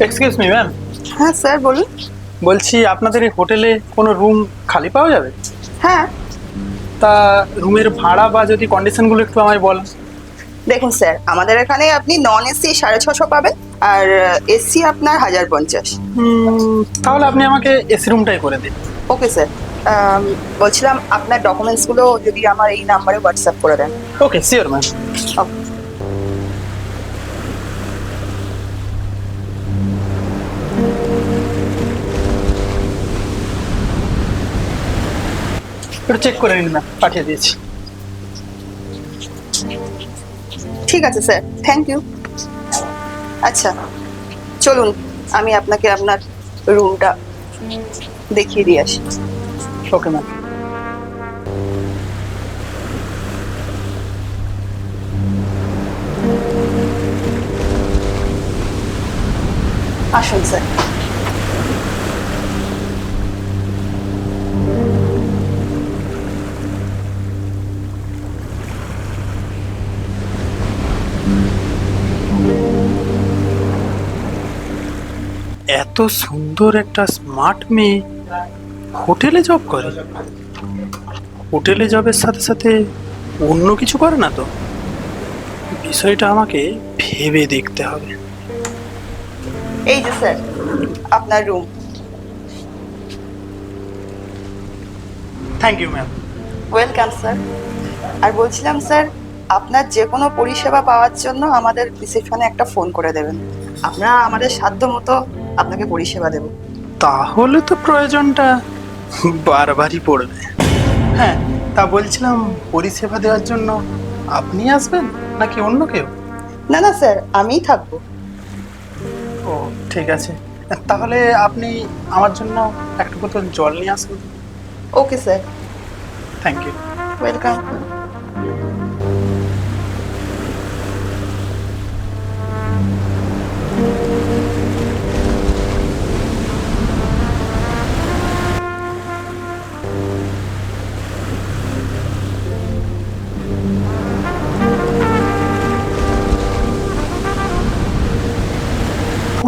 Excuse me ma'am, হ্যাঁ sir বলুন। বলছি আপনাদের এই হোটেলে কোনো রুম খালি পাওয়া যাবে? হ্যাঁ তা রুমের ভাড়া বা যদি কন্ডিশনগুলো একটু আমায় বলেন। দেখুন স্যার, আমাদের এখানে আপনি নন এসি 650 পাবেন, আর এসি আপনার 1050। তাহলে আপনি আমাকে এসি রুমটাই করে দিন। Okay sir. বলছিলাম আপনার ডকুমেন্টসগুলো যদি আমার এই নাম্বারে হোয়াটসঅ্যাপ করে দেন। ওকে, শিওর ম্যাম। ওকে। একটু চেক করে নিন ম্যাম, পাঠিয়ে দিয়েছি। ঠিক আছে স্যার, থ্যাংক ইউ। আচ্ছা চলুন, আমি আপনাকে আপনার রুমটা দেখিয়ে দিয়ে আসি। Okay ma'am. আসুন স্যার। এত সুন্দর একটা স্মার্ট মেয়ে হোটেলে জব করে? হোটেলে জবের সাথে সাথে অন্য কিছু করে না তো? বিষয়টা আমাকে ভেবে দেখতে হবে। এই যে স্যার আপনার room. Thank you ma'am. Welcome sir. আর বলছিলাম স্যার, আপনার যে কোনো পরিষেবা পাওয়ার জন্য আমাদের রিসেপশনে একটা ফোন করে দেবেন। আমরা আমাদের সাধ্য মতো আপনাকে পরিষেবা দেব। তাহলে তো প্রয়োজনটা বারবারই পড়বে। হ্যাঁ, তা বলছিলাম পরিষেবা দেওয়ার জন্য আপনি আসবেন নাকি অন্য কেউ? না না স্যার, আমিই থাকবো। ও ঠিক আছে, তাহলে আপনি আমার জন্য একটা বোতল জল নিয়ে আসুন। Okay sir. Thank you. Welcome.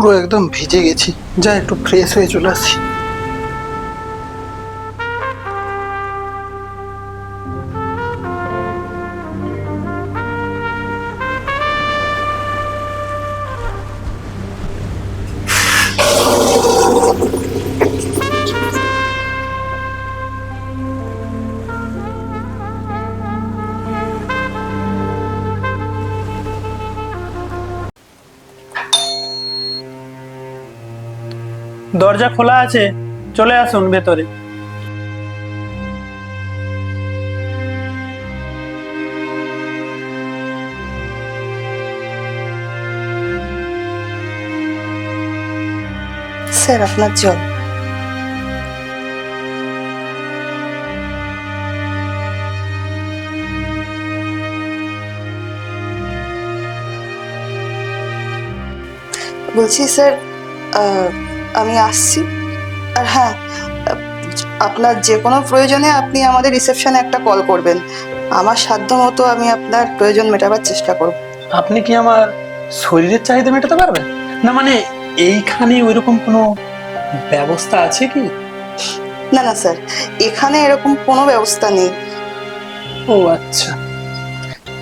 পুরো একদম ভিজে গেছি, যা একটু ফ্রেশ হয়ে চলে আসি। দরজা খোলা আছে, চলে আসুন ভেতরে। স্যার আপনার জল। বলছি স্যার, আমি আসছি। আর হ্যাঁ, আহ, আপনার যে কোনো প্রয়োজনে আপনি আমাদের রিসেপশনে একটা কল করবেন। আমার সাধ্য মতো আমি আপনার প্রয়োজন মেটাবার চেষ্টা করব। আপনি কি আমার শরীরের চাহিদা মেটাতে পারবেন? না মানে এইখানে ওইরকম কোনো ব্যবস্থা আছে কি? না না স্যার, এখানে এরকম কোনো ব্যবস্থা নেই। ও আচ্ছা,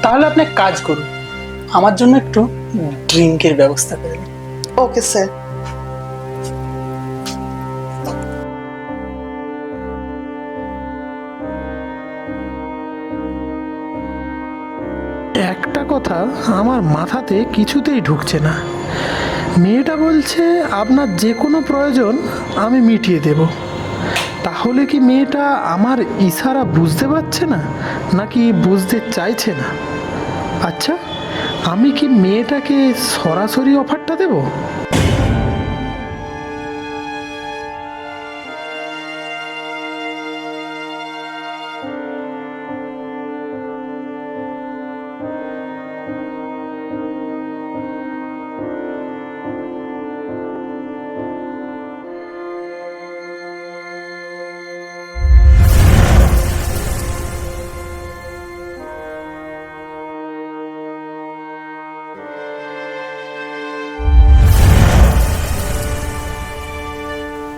তাহলে আপনি এক কাজ করুন, আমার জন্য একটু ড্রিঙ্কের ব্যবস্থা করে দিন। Okay sir. একটা কথা আমার মাথাতে কিছুতেই ঢুকছে না। মেয়েটা বলছে আপনার যে কোনো প্রয়োজন আমি মিটিয়ে দেব। তাহলে কি মেয়েটা আমার ইশারা বুঝতে পারছে না, নাকি বুঝতে চাইছে না? আচ্ছা, আমি কি মেয়েটাকে সরাসরি অফারটা দেব?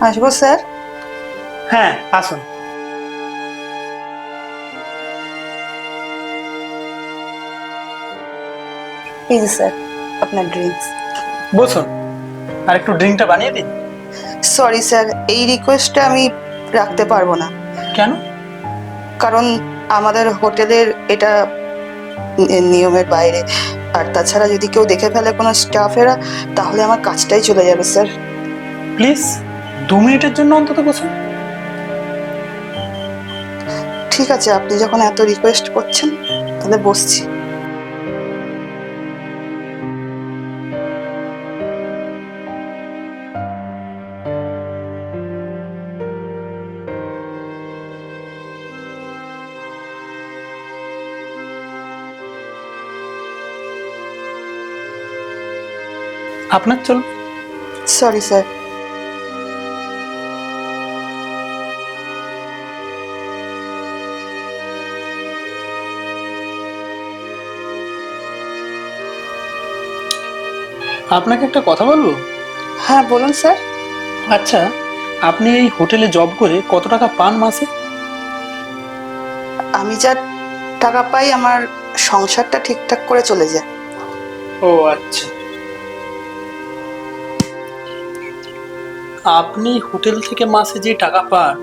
আসবো স্যার? হ্যাঁ, আসুন। এই যে স্যার আপনার ড্রিঙ্কস। বসুন, আর একটু ড্রিঙ্কটা বানিয়ে দিন। সরি স্যার, এই রিকোয়েস্টটা আমি রাখতে পারবো না, কেন? কারণ আমাদের হোটেলের এটা নিয়মের বাইরে। আর তাছাড়া যদি কেউ দেখে ফেলে কোনো স্টাফেরা, তাহলে আমার কাজটাই চলে যাবে স্যার। প্লিজ 2 মিনিটের জন্য অন্তত বসুন। ঠিক আছে, আপনি যখন এত রিকোয়েস্ট করছেন তাহলে বসছি। আপনার চলবে। Sorry sir. আপনাকে একটা কথা বলবো? হ্যাঁ বলুন স্যার। আচ্ছা, আপনি এই হোটেলে জব করে কত টাকা পান মাসে? আমি যা টাকা পাই আমার সংসারটা ঠিকঠাক করে চলে যায়। ও আচ্ছা। আপনি হোটেল থেকে মাসে যে টাকা পান,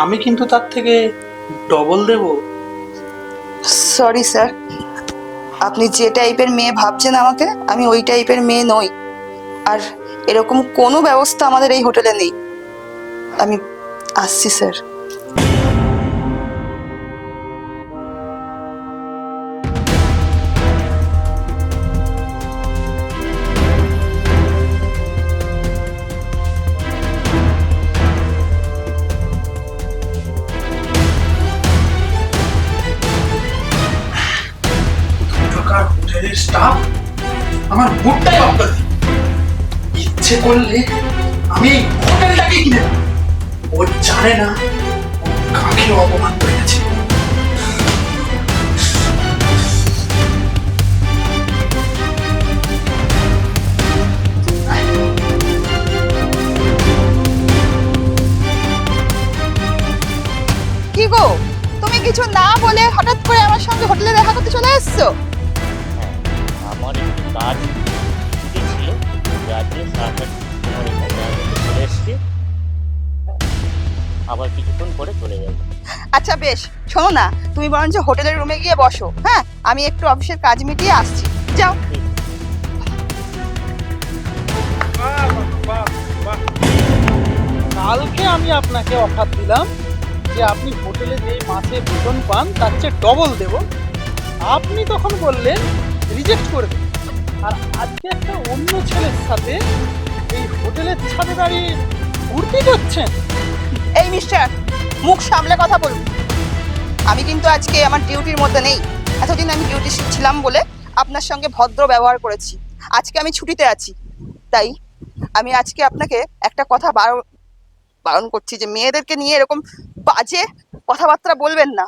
আমি কিন্তু তার থেকে ডবল দেব। সরি স্যার, আপনি যে টাইপের মেয়ে ভাবছেন আমাকে, আমি ওই টাইপের মেয়ে নই। আর এরকম কোনো ব্যবস্থা আমাদের এই হোটেলে নেই। আমি আসছি স্যার। টাকার হোটেলের স্টাফ আমার মুডটাই অফ করে দিল। ইচ্ছে করলে আমি এই হোটেলটাকে কিনে নেব। ও জানে না ও কাকে অপমান করে গেছে। কি গো, তুমি কিছু না বলে হঠাৎ করে আমার সঙ্গে হোটেলে দেখা করতে চলে এসেছো? আমার একটু কাজ ছুটি ছিল, যার জন্য সারাটা তোমার এখানে আমি চলে এসেছি। আবার কিছুক্ষণ পরে চলে যাবো। আচ্ছা বেশ, শোনো না, তুমি বরঞ্চ হোটেলের রুমে গিয়ে বসো। হ্যাঁ, আমি একটু অফিসের কাজ মিটিয়ে আসছি। যাও। কালকে আমি আপনাকে অফার দিলাম যে আপনি হোটেলে যেই মাসে বেতন পান তার চেয়ে ডবল দেব। আপনি তখন বললেন রিজেক্ট করে দেবেন। আর আজকে একটা অন্য ছেলের সাথে এই হোটেলের ছাদে দাঁড়িয়ে ঘুরতে যাচ্ছেন। এই মিস্টার, মুখ সামলে কথা বলুন। আমি কিন্তু আজকে আমার ডিউটির মধ্যে নেই। এতদিন আমি ডিউটি ছিলাম বলে আপনার সঙ্গে ভদ্র ব্যবহার করেছি। আজকে আমি ছুটিতে আছি, তাই আমি আজকে আপনাকে একটা কথা বারণ করছি যে মেয়েদেরকে নিয়ে এরকম বাজে কথাবার্তা বলবেন না।